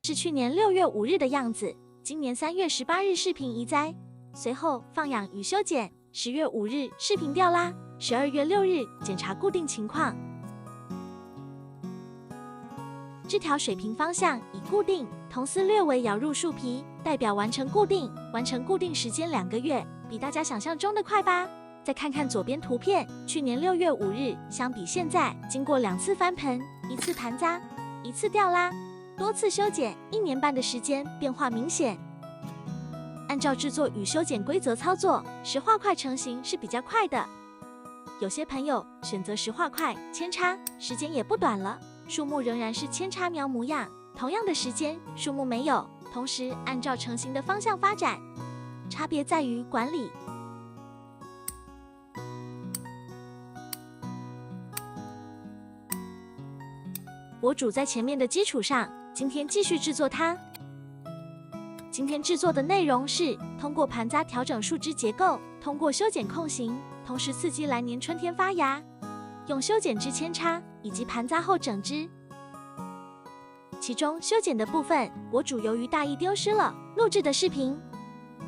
至去年6月5日的样子，今年3月18日视频移栽，随后放养与修剪，10月5日视频吊拉，12月6日检查固定情况。枝条水平方向已固定，铜丝略微咬入树皮，代表完成固定。完成固定时间2个月，比大家想象中的快吧？再看看左边图片，去年6月5日相比现在，经过2次翻盆、1次盘扎、1次吊拉、多次修剪，1年半的时间变化明显。按照制作与修剪规则操作，石化块成型是比较快的。有些朋友选择石化块扦插，时间也不短了，树木仍然是扦插苗模样，同样的时间树木没有，同时按照成型的方向发展，差别在于管理。博主在前面的基础上，今天继续制作它。今天制作的内容是通过盘扎调整树枝结构，通过修剪控型，同时刺激来年春天发芽，用修剪枝扦插以及盘扎后整枝。其中修剪的部分，博主由于大意丢失了录制的视频。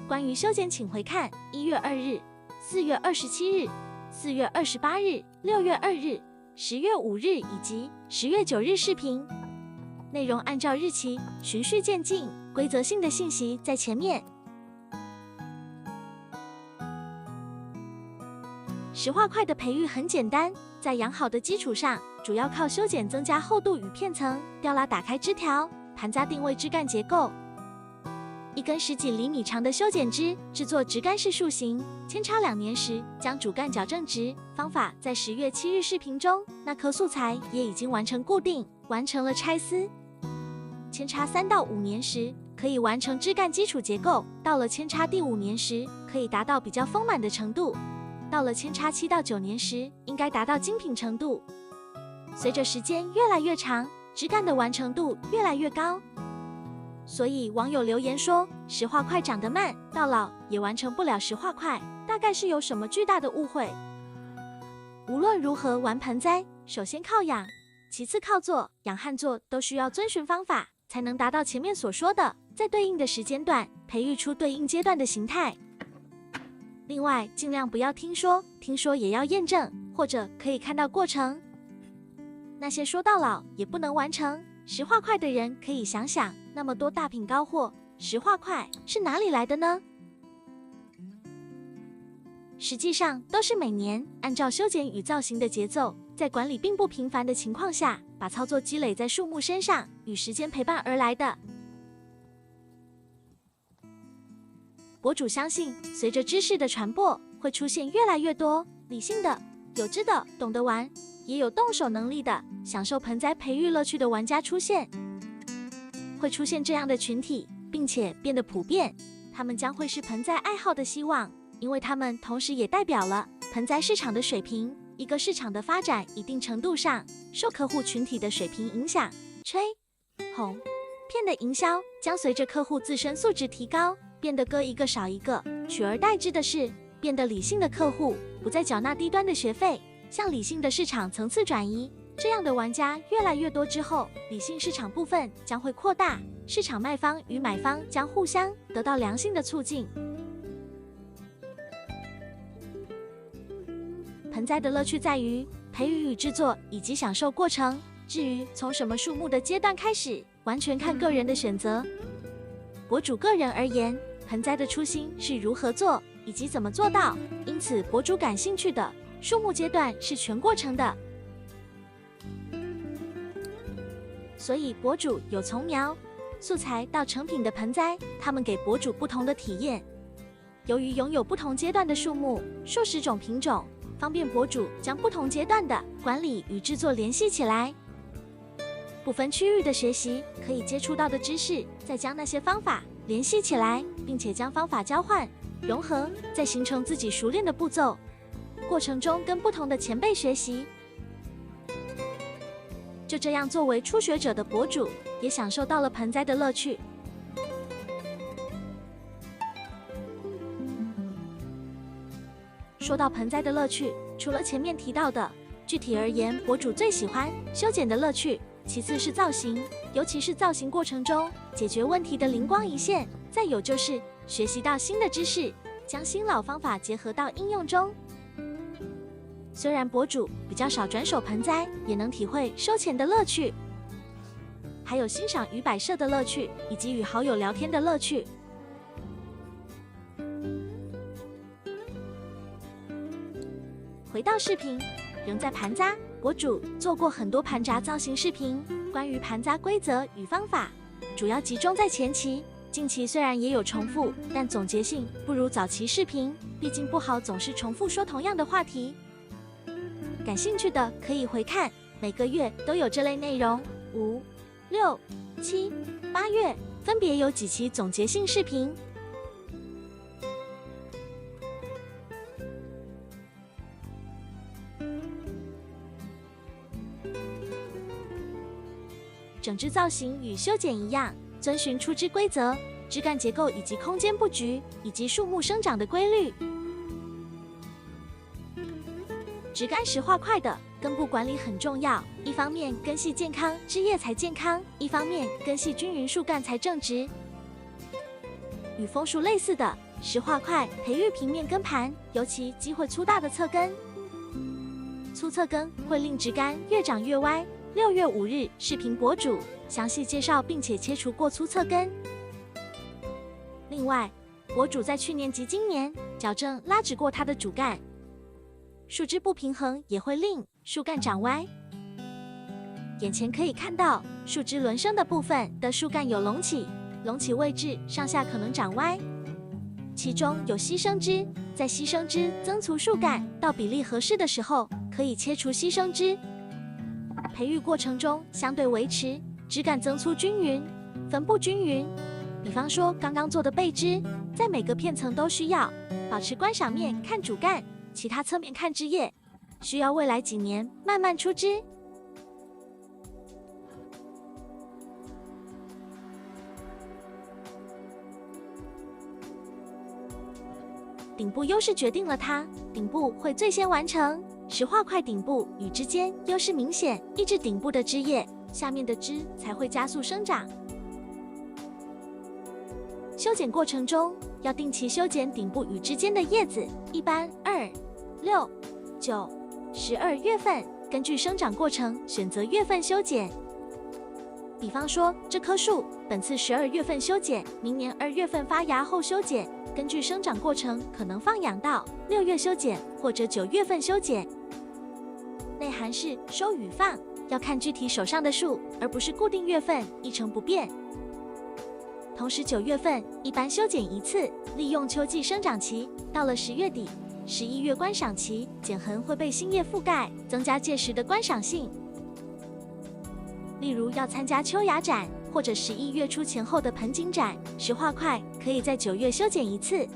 关于修剪，请回看1月2日、4月27日、4月28日、6月2日、10月5日以及10月9日视频。内容按照日期循序渐进，规则性的信息在前面。石化块的培育很简单，在养好的基础上，主要靠修剪增加厚度与片层，吊拉打开枝条，盘扎定位枝干结构。一根10几厘米长的修剪枝，制作直干式树形，扦插2年时将主干矫正直。方法在10月7日视频中，那棵素材也已经完成固定，完成了拆丝。扦插3到5年时，可以完成枝干基础结构，到了扦插第5年时，可以达到比较丰满的程度。到了扦插7到9年时，应该达到精品程度。随着时间越来越长，枝干的完成度越来越高。所以网友留言说，石化块长得慢，到老也完成不了石化块，大概是有什么巨大的误会。无论如何玩盆栽，首先靠养，其次靠做，养和做都需要遵循方法，才能达到前面所说的，在对应的时间段培育出对应阶段的形态。另外，尽量不要听说，听说也要验证，或者可以看到过程。那些说到老也不能完成石化块的人，可以想想，那么多大品高货，石化块是哪里来的呢？实际上都是每年按照修剪与造型的节奏，在管理并不频繁的情况下，把操作积累在树木身上，与时间陪伴而来的。博主相信，随着知识的传播，会出现越来越多理性的、有知的、懂得玩，也有动手能力的，享受盆栽培育乐趣的玩家出现。会出现这样的群体，并且变得普遍，他们将会是盆栽爱好的希望，因为他们同时也代表了盆栽市场的水平。一个市场的发展，一定程度上受客户群体的水平影响。吹、哄、骗的营销将随着客户自身素质提高，变得割一个少一个，取而代之的是，变得理性的客户不再缴纳低端的学费，向理性的市场层次转移。这样的玩家越来越多之后，理性市场部分将会扩大，市场卖方与买方将互相得到良性的促进。盆栽的乐趣在于培育与制作以及享受过程，至于从什么树木的阶段开始，完全看个人的选择。博主个人而言，盆栽的初心是如何做以及怎么做到，因此博主感兴趣的树木阶段是全过程的。所以博主有从苗、素材到成品的盆栽，他们给博主不同的体验。由于拥有不同阶段的树木、数十种品种，方便博主将不同阶段的管理与制作联系起来。不分区域的学习，可以接触到的知识，再将那些方法联系起来，并且将方法交换、融合，再形成自己熟练的步骤。过程中跟不同的前辈学习。就这样，作为初学者的博主，也享受到了盆栽的乐趣。说到盆栽的乐趣，除了前面提到的，具体而言，博主最喜欢修剪的乐趣，其次是造型，尤其是造型过程中解决问题的灵光一现。再有就是学习到新的知识，将新老方法结合到应用中。虽然博主比较少转手盆栽，也能体会收钱的乐趣，还有欣赏鱼摆设的乐趣，以及与好友聊天的乐趣。回到视频，仍在盘扎，博主做过很多盘扎造型视频，关于盘扎规则与方法，主要集中在前期。近期虽然也有重复，但总结性不如早期视频，毕竟不好总是重复说同样的话题。感兴趣的可以回看，每个月都有这类内容，5、6、7、8月分别有几期总结性视频。整枝造型与修剪一样，遵循出枝规则、枝干结构以及空间布局，以及树木生长的规律。枝干石化块的根部管理很重要，一方面根系健康，枝叶才健康；一方面根系均匀，树干才正直。与枫树类似的石化块培育平面根盘，尤其机会粗大的侧根。粗侧根会令枝干越长越歪。6月5日，视频博主详细介绍并且切除过粗侧根。另外，博主在去年及今年矫正拉直过它的主干。树枝不平衡也会令树干长歪。眼前可以看到树枝轮生的部分的树干有隆起，隆起位置上下可能长歪。其中有牺牲枝，在牺牲枝增粗树干到比例合适的时候，可以切除牺牲枝。培育过程中相对维持枝干增粗均匀、分布均匀。比方说刚刚做的背枝，在每个片层都需要保持观赏面看主干，其他侧面看枝叶，需要未来几年慢慢出枝。顶部优势决定了它，顶部会最先完成。石化块顶部与枝间优势明显，抑制顶部的枝叶，下面的枝才会加速生长。修剪过程中要定期修剪顶部与枝间的叶子，一般2、6、9、12月份，根据生长过程选择月份修剪。比方说这棵树本次12月份修剪，明年2月份发芽后修剪，根据生长过程可能放养到6月修剪或者9月份修剪。内涵是收与放，要看具体手上的树，而不是固定月份一成不变。同时9月份一般修剪一次，利用秋季生长期，到了10月底、11月观赏期，剪痕会被新叶覆盖，增加届时的观赏性。例如要参加秋雅展或者11月初前后的盆景展，石化块可以在9月修剪一次。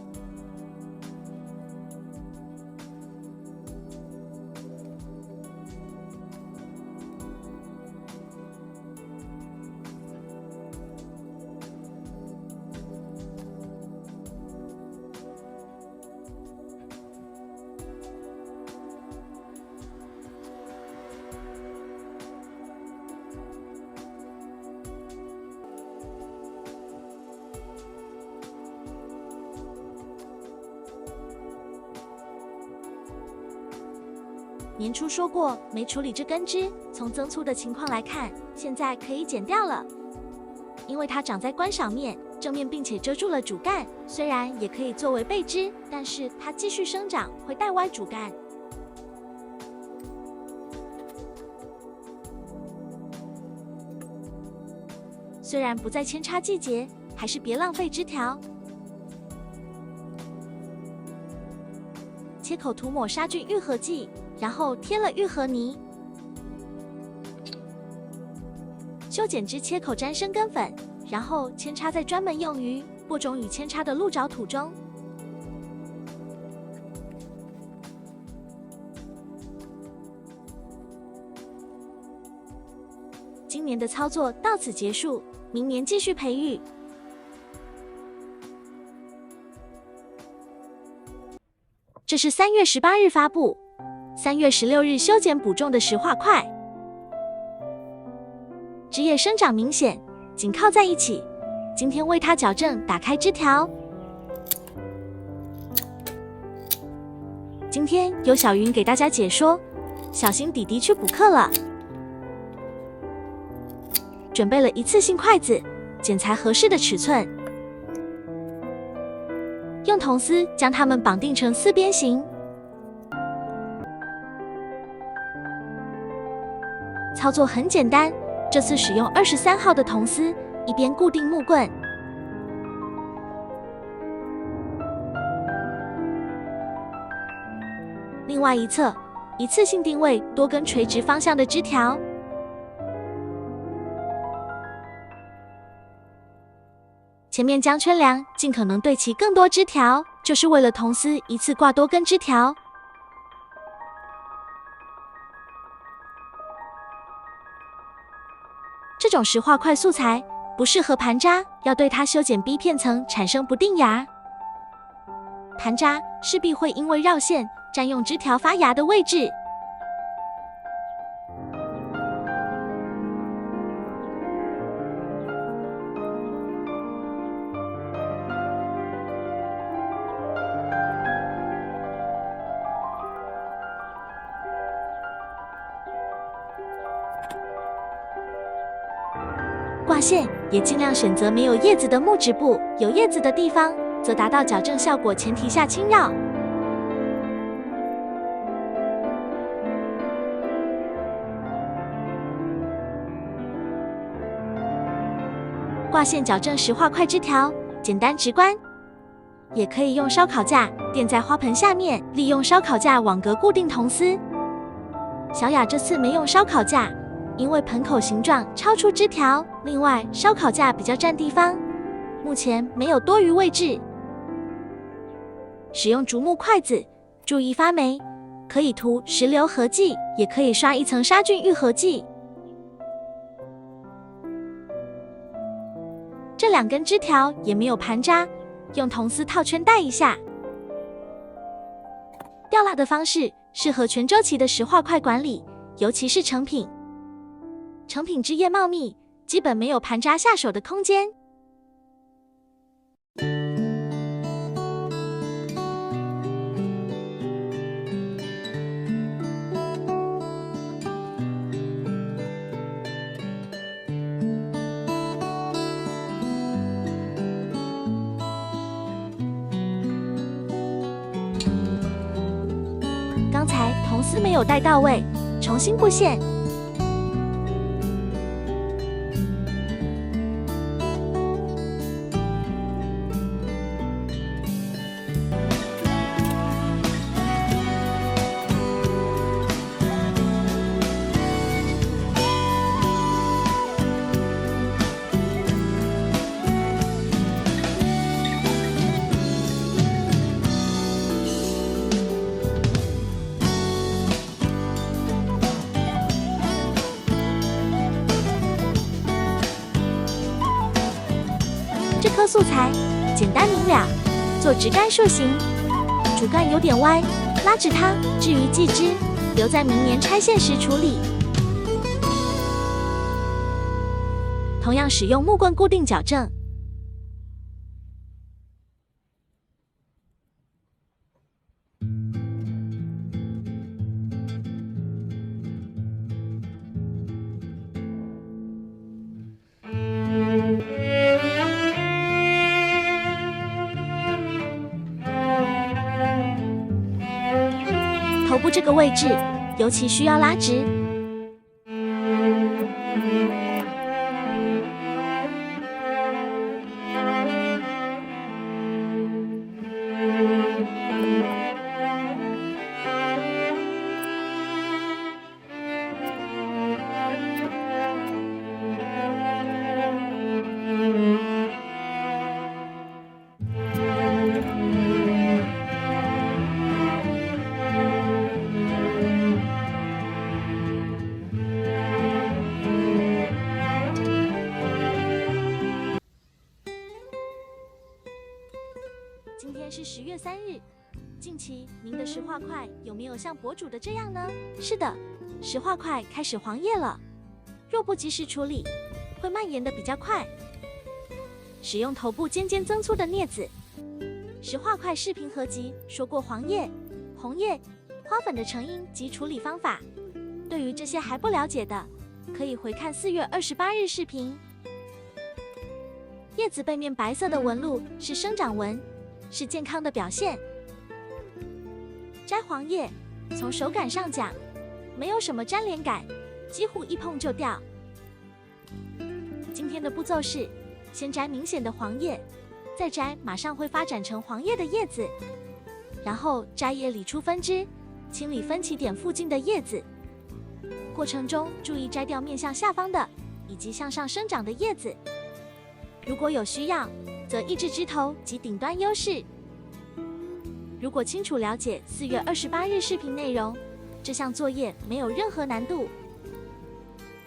年初说过没处理这根枝，从增粗的情况来看，现在可以剪掉了，因为它长在观赏面正面，并且遮住了主干。虽然也可以作为背枝，但是它继续生长会带歪主干。虽然不在扦插季节，还是别浪费枝条。切口涂抹杀菌愈合剂，然后贴了愈合泥。修剪枝切口沾生根粉，然后扦插在专门用于播种与扦插的鹿沼土中。今年的操作到此结束，明年继续培育。这是3月18日发布，3月16日修剪补种的石化块。枝叶生长明显，紧靠在一起。今天为它矫正，打开枝条。今天由小云给大家解说，小心弟弟去补课了。准备了一次性筷子，剪裁合适的尺寸，用铜丝将它们绑定成4边形。操作很简单，这次使用23号的铜丝，一边固定木棍，另外一侧一次性定位多根垂直方向的枝条。前面将圈梁尽可能对齐更多枝条，就是为了铜丝一次挂多根枝条。这种石化块素材不适合盘扎，要对它修剪 B 片层产生不定芽。盘扎势必会因为绕线占用枝条发芽的位置。挂线也尽量选择没有叶子的木质布，有叶子的地方则达到矫正效果前提下轻绕。挂线矫正石化块枝条，简单直观。也可以用烧烤架垫在花盆下面，利用烧烤架网格固定铜丝。小雅这次没用烧烤架，因为盆口形状超出枝条，另外烧烤架比较占地方，目前没有多余位置。使用竹木筷子，注意发霉，可以涂石硫合剂，也可以刷一层杀菌愈合剂。这2根枝条也没有盘扎，用铜丝套圈带一下。吊蜡的方式适合全周期的石化块管理，尤其是成品。成品枝叶茂密，基本没有盘扎下手的空间。刚才铜丝没有带到位，重新布线。这棵素材简单明了，做直干树形，主干有点歪，拉直它，至于继枝，留在明年拆线时处理。同样使用木棍固定矫正。头部这个位置尤其需要拉直。今天是10月3日，近期您的石化块有没有像博主的这样呢？是的，石化块开始黄叶了，若不及时处理，会蔓延的比较快。使用头部渐渐增粗的镊子。石化块视频合集说过黄叶、红叶、花粉的成因及处理方法。对于这些还不了解的，可以回看4月28日视频。叶子背面白色的纹路是生长纹，是健康的表现。摘黄叶，从手感上讲，没有什么粘连感，几乎一碰就掉。今天的步骤是，先摘明显的黄叶，再摘马上会发展成黄叶的叶子，然后摘叶理出分支，清理分歧点附近的叶子。过程中注意摘掉面向下方的以及向上生长的叶子。如果有需要，则抑制枝头及顶端优势。如果清楚了解4月28日视频内容，这项作业没有任何难度。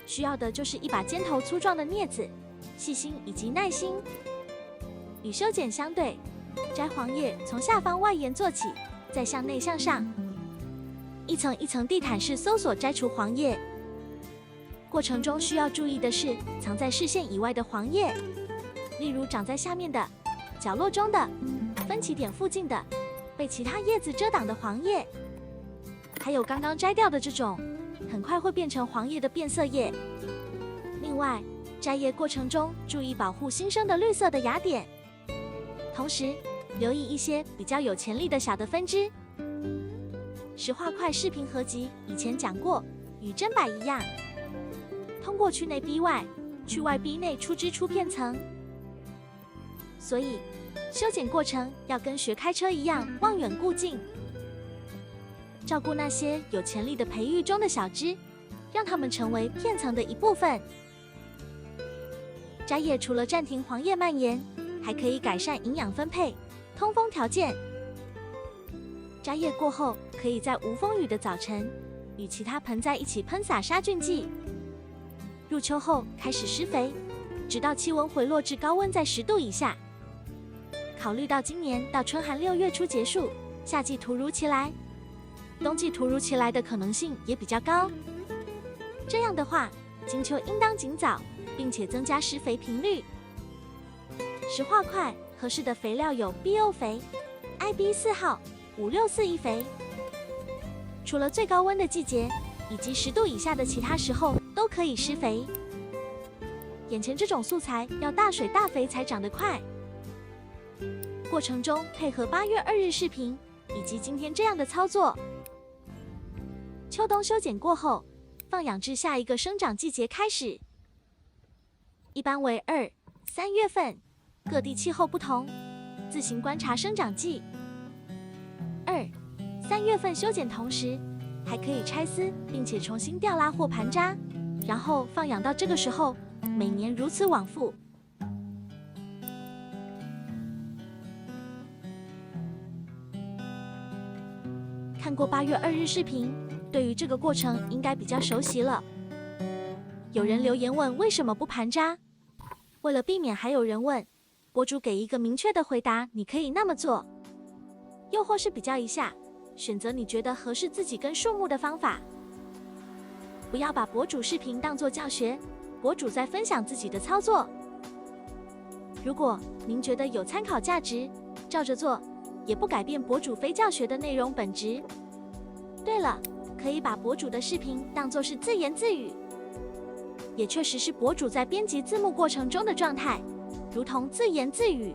需要的就是一把尖头粗壮的镊子，细心以及耐心。与修剪相对，摘黄叶从下方外沿做起，再向内向上，一层一层地毯式搜索摘除黄叶。过程中需要注意的是，藏在视线以外的黄叶，例如长在下面的、角落中的、分歧点附近的、被其他叶子遮挡的黄叶，还有刚刚摘掉的这种很快会变成黄叶的变色叶。另外，摘叶过程中注意保护新生的绿色的芽点，同时留意一些比较有潜力的小的分支。石化块视频合集以前讲过，与砧板一样，通过去内逼外，去外逼内出枝出片层。所以修剪过程要跟学开车一样望远顾近，照顾那些有潜力的培育中的小枝，让它们成为片层的一部分。摘叶除了暂停黄叶蔓延，还可以改善营养分配、通风条件。摘叶过后，可以在无风雨的早晨与其他盆栽一起喷洒杀菌剂。入秋后开始施肥，直到气温回落至高温在10度以下。考虑到今年到春寒6月初结束，夏季突如其来，冬季突如其来的可能性也比较高。这样的话，金秋应当尽早，并且增加施肥频率。石化块合适的肥料有 BO 肥、IB 4号、564肥。除了最高温的季节以及10度以下的其他时候都可以施肥。眼前这种素材要大水大肥才长得快。过程中配合8月2日视频以及今天这样的操作。秋冬修剪过后，放养至下一个生长季节开始，一般为2、3月份，各地气候不同，自行观察生长季。2、3月份修剪同时，还可以拆丝，并且重新吊拉或盘扎，然后放养到这个时候，每年如此往复。看过8月2日视频，对于这个过程应该比较熟悉了。有人留言问为什么不盘扎？为了避免还有人问，博主给一个明确的回答，你可以那么做。又或是比较一下，选择你觉得合适自己跟树木的方法。不要把博主视频当作教学，博主在分享自己的操作。如果您觉得有参考价值，照着做，也不改变博主非教学的内容本质。对了，可以把博主的视频当作是自言自语，也确实是博主在编辑字幕过程中的状态，如同自言自语。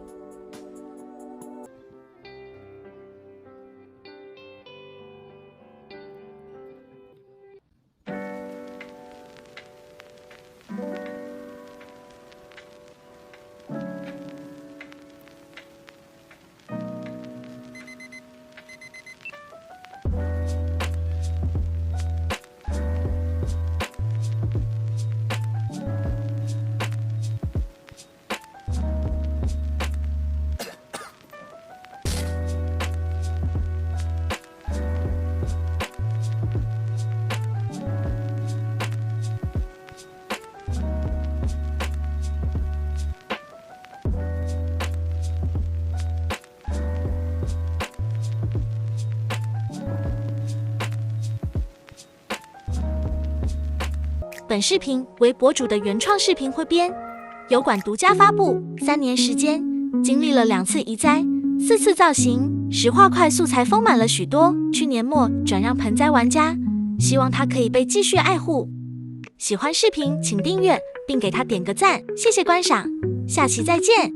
本视频为博主的原创视频汇编，油管独家发布。3年时间，经历了2次移栽、4次造型，石化块素材丰满了许多。去年末转让盆栽玩家，希望它可以被继续爱护。喜欢视频请订阅并给它点个赞，谢谢观赏，下期再见。